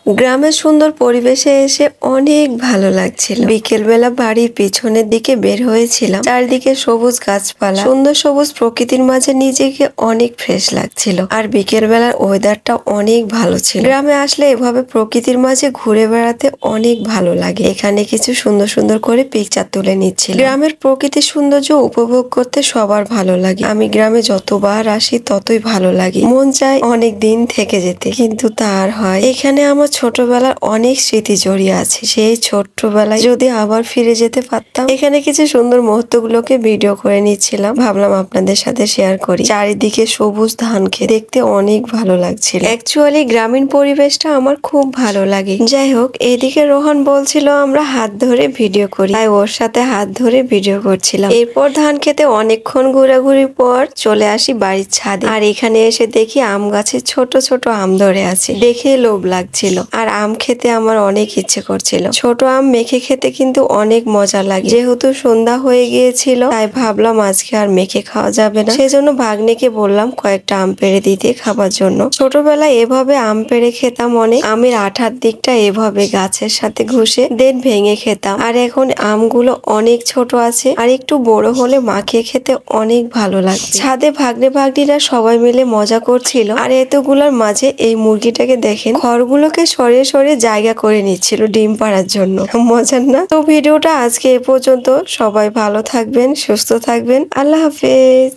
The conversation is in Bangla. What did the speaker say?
গ্রামের সুন্দর পরিবেশে এসে অনেক ভালো লাগছিল। বিকেলবেলা বাড়ির পিছনের দিকে বের হয়েছিলাম। চারদিকে সবুজ গাছপালা, সুন্দর সবুজ প্রকৃতির মাঝে নিজেকে অনেক ফ্রেশ লাগছিল। আর বিকেলবেলার ওয়েদারটা অনেক ভালো ছিল। গ্রামে আসলে এভাবে প্রকৃতির মাঝে ঘুরে বেড়াতে অনেক ভালো লাগে। এখানে কিছু সুন্দর সুন্দর করে পিকচার তুলে নিচ্ছিল। গ্রামের প্রকৃতির সৌন্দর্য উপভোগ করতে সবার ভালো লাগে। আমি গ্রামে যতবার আসি ততই ভালো লাগে। মন চায় অনেক দিন থেকে যেতে, কিন্তু তার হয়। এখানে আমার ছোটবেলার অনেক স্মৃতি জড়িয়ে আছে। সেই ছোট্টবেলায় যদি আবার ফিরে যেতে পারতাম। এখানে কিছু সুন্দর মুহূর্তগুলোকে ভিডিও করে নিচ্ছিলাম, ভাবলাম আপনাদের সাথে শেয়ার করি। চারিদিকে সবুজ ধান ক্ষেত দেখতে অনেক ভালো লাগছিল। অ্যাকচুয়ালি গ্রামীণ পরিবেশটা আমার খুব ভালো লাগে। যাই হোক, এদিকে রোহন বলছিল আমরা হাত ধরে ভিডিও করি, তাই ওর সাথে হাত ধরে ভিডিও করছিলাম। এরপর ধান খেতে অনেকক্ষণ ঘোরাঘুরির পর চলে আসি বাড়ির ছাদে। আর এখানে এসে দেখি আম গাছে ছোট ছোট আম ধরে আছে, দেখে লোভ লাগছিল। আর আম খেতে আমার অনেক ইচ্ছে করছিল। ছোট আম মেখে খেতে কিন্তু অনেক মজা লাগে। যেহেতু সন্ধ্যা হয়ে গিয়েছিল, তাই ভাবলাম আজকে আর মেখে খাওয়া যাবে না। সেজন্য ভাগ্নেকে বললাম কয়েকটা আম পেড়ে দিতে খাবার জন্য। ছোটবেলায় এভাবে আম পেড়ে খেতাম অনেক। আমের আঠার দিকটা এভাবে গাছের সাথে ঘষে দেন ভেঙে খেতাম। আর এখন আমগুলো অনেক ছোট আছে, আর একটু বড় হলে মাখিয়ে খেতে অনেক ভালো লাগছে। ছাদে ভাগ্নিরা সবাই মিলে মজা করছিল। আর এতগুলোর মাঝে এই মুরগিটাকে দেখেন খড়গুলোকে সরিয়ে সরিয়ে জায়গা করে নিচ্ছিল ডিম পাড়ার জন্য। মজার না? তো ভিডিওটা আজকে এ পর্যন্ত। সবাই ভালো থাকবেন, সুস্থ থাকবেন। আল্লাহ হাফেজ।